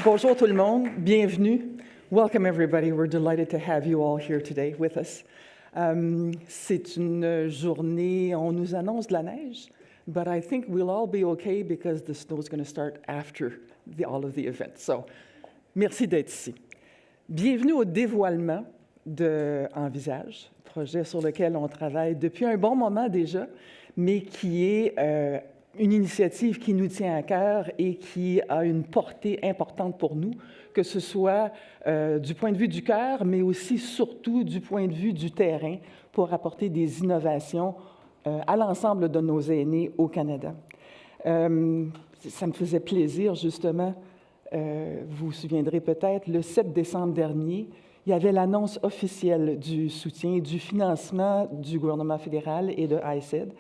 Bonjour tout le monde, bienvenue. Welcome everybody, we're delighted to have you all here today with us. C'est une journée, on nous annonce de la neige, but I think we'll all be okay because the snow is going to start after all of the events. So, merci d'être ici. Bienvenue au dévoilement de Envisage, projet sur lequel on travaille depuis un bon moment déjà, mais qui est une initiative qui nous tient à cœur et qui a une portée importante pour nous, que ce soit du point de vue du cœur, mais aussi surtout du point de vue du terrain, pour apporter des innovations à l'ensemble de nos aînés au Canada. Ça me faisait plaisir, justement, vous vous souviendrez peut-être, le 7 décembre dernier, il y avait l'annonce officielle du soutien et du financement du gouvernement fédéral et de ICED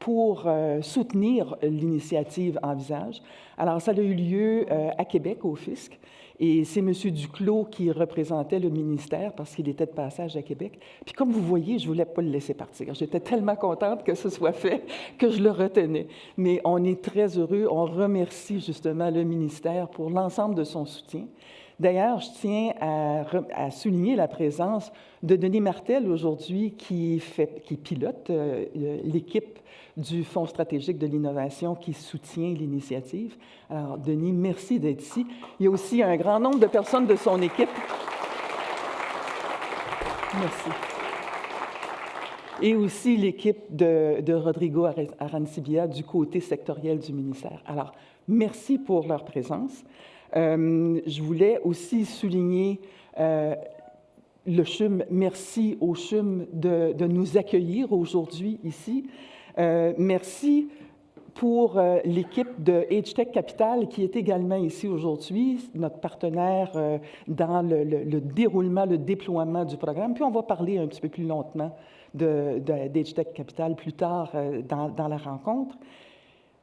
pour soutenir l'initiative Envisage. Alors, ça a eu lieu à Québec, au Fisc, et c'est M. Duclos qui représentait le ministère parce qu'il était de passage à Québec. Puis comme vous voyez, je ne voulais pas le laisser partir. J'étais tellement contente que ce soit fait que je le retenais. Mais on est très heureux. On remercie justement le ministère pour l'ensemble de son soutien. D'ailleurs, je tiens à souligner la présence de Denis Martel aujourd'hui qui pilote l'équipe du Fonds stratégique de l'innovation qui soutient l'initiative. Alors, Denis, merci d'être ici. Il y a aussi un grand nombre de personnes de son équipe. Merci. Et aussi l'équipe de Rodrigo Arancibia du côté sectoriel du ministère. Alors, merci pour leur présence. Je voulais aussi souligner le CHUM. Merci au CHUM de nous accueillir aujourd'hui ici. Merci pour l'équipe de H-Tech Capital qui est également ici aujourd'hui, notre partenaire dans le déroulement, le déploiement du programme. Puis on va parler un petit peu plus longuement d'H-Tech Capital plus tard dans la rencontre.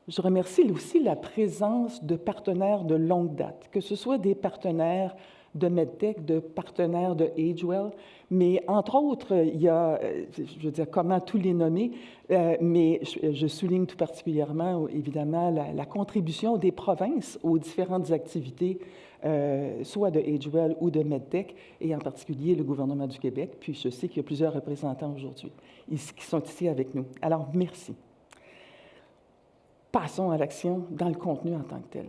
Je remercie aussi la présence de partenaires de longue date, que ce soit des partenaires de MedTech, de partenaires de AgeWell, mais entre autres, il y a, je veux dire, comment tous les nommer, mais je souligne tout particulièrement, évidemment, la contribution des provinces aux différentes activités, soit de AgeWell ou de MedTech, et en particulier le gouvernement du Québec, puis je sais qu'il y a plusieurs représentants aujourd'hui qui sont ici avec nous. Alors, merci. Passons à l'action dans le contenu en tant que tel.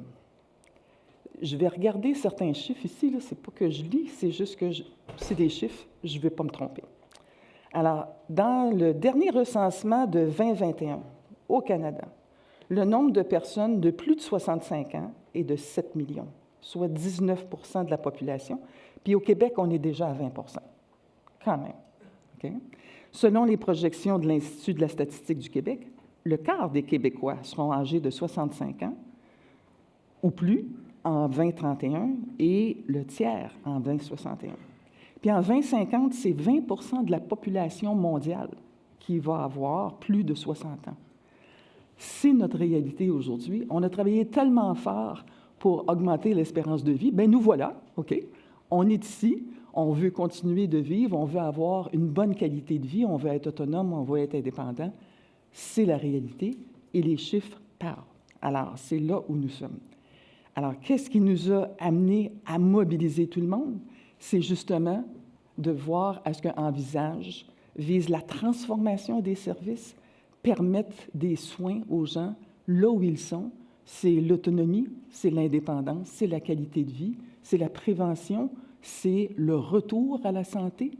Je vais regarder certains chiffres ici. Ce n'est pas que je lis, c'est juste que c'est des chiffres, je ne vais pas me tromper. Alors, dans le dernier recensement de 2021 au Canada, le nombre de personnes de plus de 65 ans est de 7 millions, soit 19 % de la population. Puis au Québec, on est déjà à 20 % quand même. Okay? Selon les projections de l'Institut de la statistique du Québec, le quart des Québécois seront âgés de 65 ans ou plus en 2031 et le tiers en 2061. Puis en 2050, c'est 20 % de la population mondiale qui va avoir plus de 60 ans. C'est notre réalité aujourd'hui. On a travaillé tellement fort pour augmenter l'espérance de vie. Bien, nous voilà, OK? On est ici, on veut continuer de vivre, on veut avoir une bonne qualité de vie, on veut être autonome, on veut être indépendant. C'est la réalité et les chiffres parlent. Alors, c'est là où nous sommes. Alors, qu'est-ce qui nous a amené à mobiliser tout le monde? C'est justement de voir à ce qu'Envisage vise la transformation des services, permette des soins aux gens là où ils sont. C'est l'autonomie, c'est l'indépendance, c'est la qualité de vie, c'est la prévention, c'est le retour à la santé.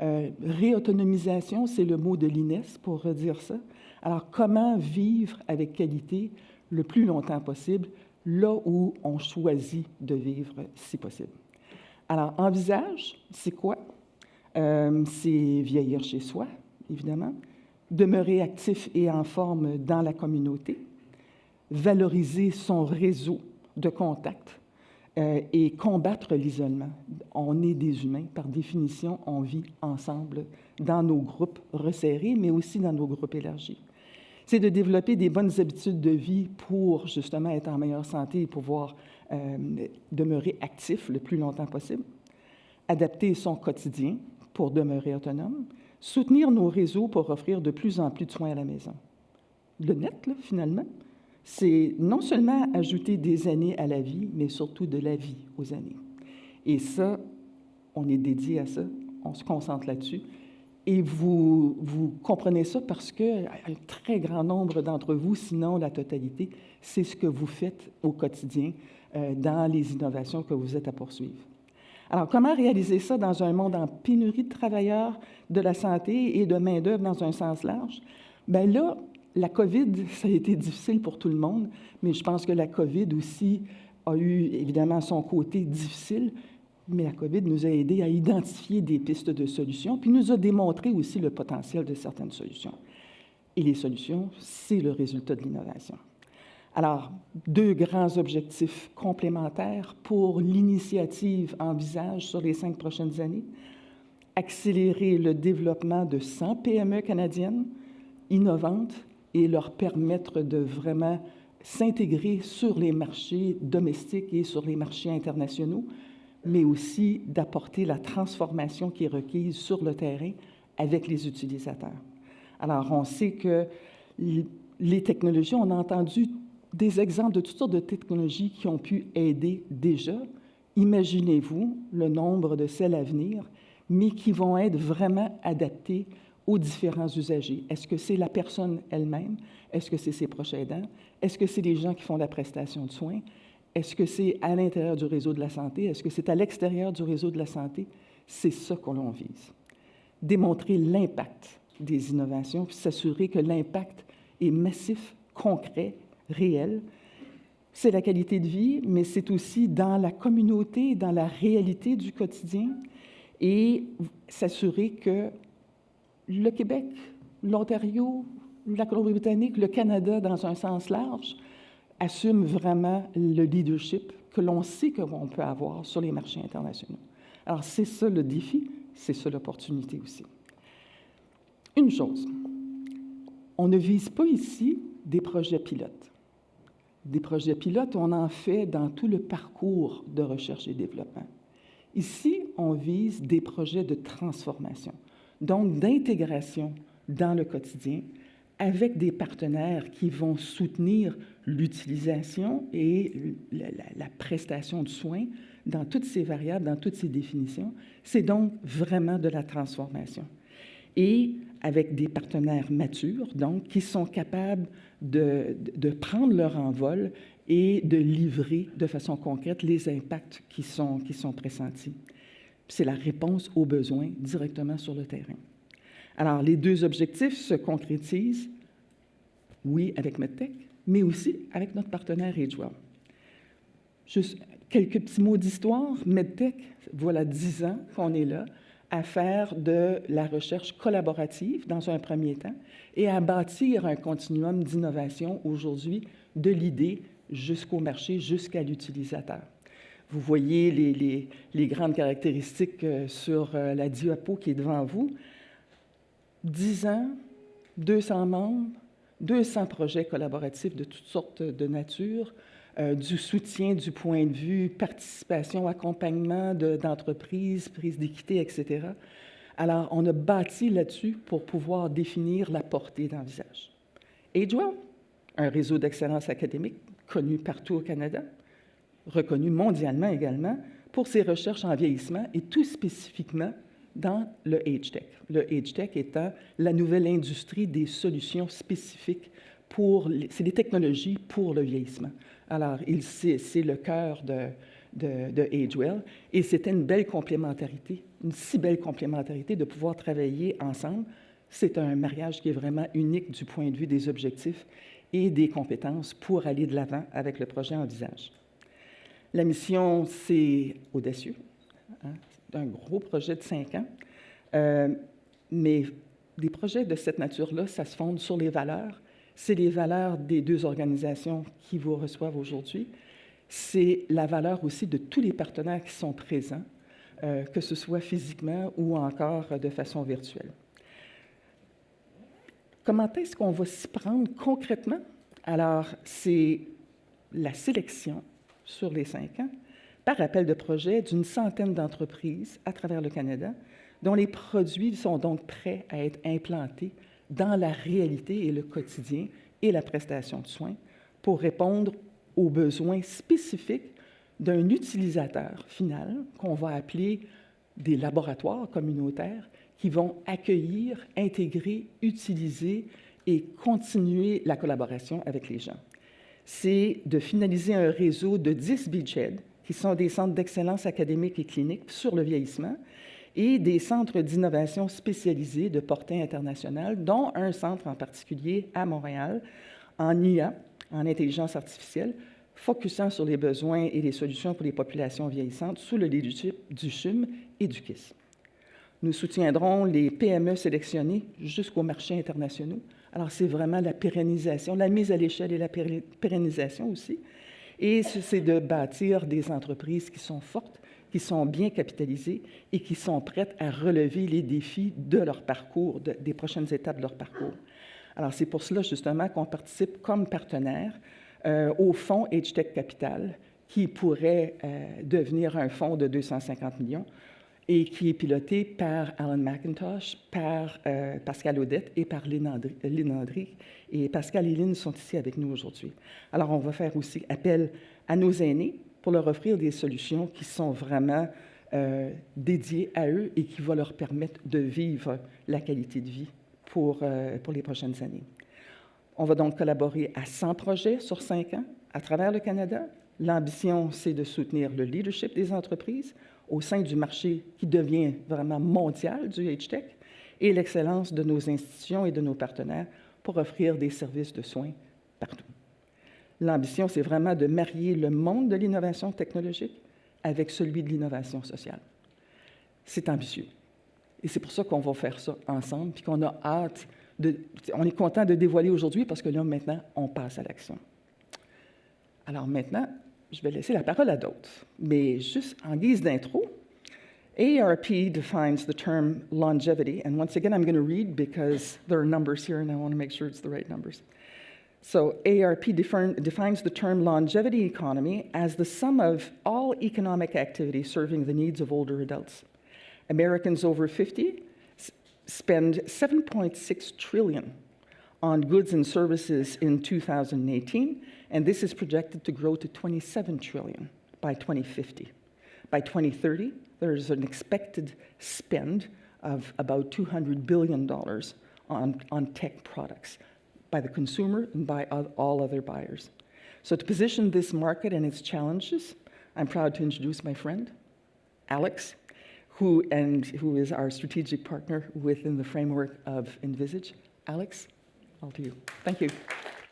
Réautonomisation, c'est le mot de l'INES pour redire ça. Alors, comment vivre avec qualité le plus longtemps possible, là où on choisit de vivre, si possible. Alors, Envisage, c'est quoi? C'est vieillir chez soi, évidemment, demeurer actif et en forme dans la communauté, valoriser son réseau de contacts et combattre l'isolement. On est des humains, par définition, on vit ensemble dans nos groupes resserrés, mais aussi dans nos groupes élargis. C'est de développer des bonnes habitudes de vie pour justement être en meilleure santé et pouvoir demeurer actif le plus longtemps possible, adapter son quotidien pour demeurer autonome, soutenir nos réseaux pour offrir de plus en plus de soins à la maison. Le net, là, finalement, c'est non seulement ajouter des années à la vie, mais surtout de la vie aux années. Et ça, on est dédié à ça, on se concentre là-dessus. Et vous comprenez ça parce qu'un très grand nombre d'entre vous, sinon la totalité, c'est ce que vous faites au quotidien dans les innovations que vous êtes à poursuivre. Alors, comment réaliser ça dans un monde en pénurie de travailleurs de la santé et de main-d'œuvre dans un sens large? Bien là, la COVID, ça a été difficile pour tout le monde, mais je pense que la COVID aussi a eu évidemment son côté difficile, mais la COVID nous a aidés à identifier des pistes de solutions, puis nous a démontré aussi le potentiel de certaines solutions. Et les solutions, c'est le résultat de l'innovation. Alors, 2 grands objectifs complémentaires pour l'initiative Envisage sur les 5 prochaines années. Accélérer le développement de 100 PME canadiennes innovantes et leur permettre de vraiment s'intégrer sur les marchés domestiques et sur les marchés internationaux, mais aussi d'apporter la transformation qui est requise sur le terrain avec les utilisateurs. Alors, on sait que les technologies, on a entendu des exemples de toutes sortes de technologies qui ont pu aider déjà. Imaginez-vous le nombre de celles à venir, mais qui vont être vraiment adaptées aux différents usagers. Est-ce que c'est la personne elle-même? Est-ce que c'est ses proches aidants? Est-ce que c'est les gens qui font la prestation de soins? Est-ce que c'est à l'intérieur du réseau de la santé? Est-ce que c'est à l'extérieur du réseau de la santé? C'est ça que l'on vise. Démontrer l'impact des innovations, puis s'assurer que l'impact est massif, concret, réel. C'est la qualité de vie, mais c'est aussi dans la communauté, dans la réalité du quotidien, et s'assurer que le Québec, l'Ontario, la Colombie-Britannique, le Canada, dans un sens large, assume vraiment le leadership que l'on sait qu'on peut avoir sur les marchés internationaux. Alors, c'est ça le défi, c'est ça l'opportunité aussi. Une chose, on ne vise pas ici des projets pilotes. Des projets pilotes, on en fait dans tout le parcours de recherche et développement. Ici, on vise des projets de transformation, donc d'intégration dans le quotidien, avec des partenaires qui vont soutenir l'utilisation et la prestation de soins dans toutes ces variables, dans toutes ces définitions. C'est donc vraiment de la transformation. Et avec des partenaires matures, donc, qui sont capables de prendre leur envol et de livrer de façon concrète les impacts qui sont pressentis. C'est la réponse aux besoins directement sur le terrain. Alors, les 2 objectifs se concrétisent, oui, avec MedTech, mais aussi avec notre partenaire AgeWell. Juste quelques petits mots d'histoire. MedTech, voilà 10 ans qu'on est là à faire de la recherche collaborative dans un premier temps et à bâtir un continuum d'innovation aujourd'hui de l'idée jusqu'au marché, jusqu'à l'utilisateur. Vous voyez les grandes caractéristiques sur la diapo qui est devant vous. 10 ans, 200 membres, 200 projets collaboratifs de toutes sortes de nature, du soutien du point de vue participation, accompagnement d'entreprises, prise d'équité, etc. Alors, on a bâti là-dessus pour pouvoir définir la portée d'Envisage. AgeWell, un réseau d'excellence académique connu partout au Canada, reconnu mondialement également pour ses recherches en vieillissement et tout spécifiquement dans le AgeTech. Le AgeTech étant la nouvelle industrie des solutions spécifiques c'est des technologies pour le vieillissement. Alors, c'est le cœur de AgeWell et c'était une belle complémentarité, une si belle complémentarité de pouvoir travailler ensemble. C'est un mariage qui est vraiment unique du point de vue des objectifs et des compétences pour aller de l'avant avec le projet Envisage. La mission, c'est audacieux. Hein? C'est un gros projet de 5 ans, mais des projets de cette nature-là, ça se fonde sur les valeurs. C'est les valeurs des 2 organisations qui vous reçoivent aujourd'hui. C'est la valeur aussi de tous les partenaires qui sont présents, que ce soit physiquement ou encore de façon virtuelle. Comment est-ce qu'on va s'y prendre concrètement? Alors, c'est la sélection sur les 5 ans par appel de projet d'une centaine d'entreprises à travers le Canada, dont les produits sont donc prêts à être implantés dans la réalité et le quotidien et la prestation de soins pour répondre aux besoins spécifiques d'un utilisateur final qu'on va appeler des laboratoires communautaires qui vont accueillir, intégrer, utiliser et continuer la collaboration avec les gens. C'est de finaliser un réseau de 10 beachheads, qui sont des centres d'excellence académique et clinique sur le vieillissement, et des centres d'innovation spécialisés de portée internationale, dont un centre en particulier à Montréal, en IA, en intelligence artificielle, focusant sur les besoins et les solutions pour les populations vieillissantes sous le leadership du CHUM et du KISS. Nous soutiendrons les PME sélectionnées jusqu'aux marchés internationaux. Alors, c'est vraiment la pérennisation, la mise à l'échelle et la pérennisation aussi. Et c'est de bâtir des entreprises qui sont fortes, qui sont bien capitalisées et qui sont prêtes à relever les défis de leur parcours, des prochaines étapes de leur parcours. Alors, c'est pour cela, justement, qu'on participe comme partenaire au fonds HTech Capital, qui pourrait devenir un fonds de 250 millions et qui est piloté par Alan McIntosh, par Pascal Audette et par Lynn Andry. Et Pascal et Lynn sont ici avec nous aujourd'hui. Alors, on va faire aussi appel à nos aînés pour leur offrir des solutions qui sont vraiment dédiées à eux et qui vont leur permettre de vivre la qualité de vie pour les prochaines années. On va donc collaborer à 100 projets sur 5 ans à travers le Canada. L'ambition, c'est de soutenir le leadership des entreprises au sein du marché qui devient vraiment mondial du HTech et l'excellence de nos institutions et de nos partenaires pour offrir des services de soins partout. L'ambition, c'est vraiment de marier le monde de l'innovation technologique avec celui de l'innovation sociale. C'est ambitieux. Et c'est pour ça qu'on va faire ça ensemble, puis qu'on a hâte on est content de dévoiler aujourd'hui parce que là, maintenant, on passe à l'action. Alors maintenant, je vais laisser la parole à d'autres. Mais juste en guise d'intro, AARP defines the term longevity. And once again, I'm going to read because there are numbers here and I want to make sure it's the right numbers. So AARP defines the term longevity economy as the sum of all economic activity serving the needs of older adults. Americans over 50 spend $7.6 trillion on goods and services in 2018, and this is projected to grow to $27 trillion by 2050. By 2030, there's an expected spend of about $200 billion on tech products by the consumer and by all other buyers. So to position this market and its challenges, I'm proud to introduce my friend, Alex, who is our strategic partner within the framework of Envisage. Alex, all to you. Thank you.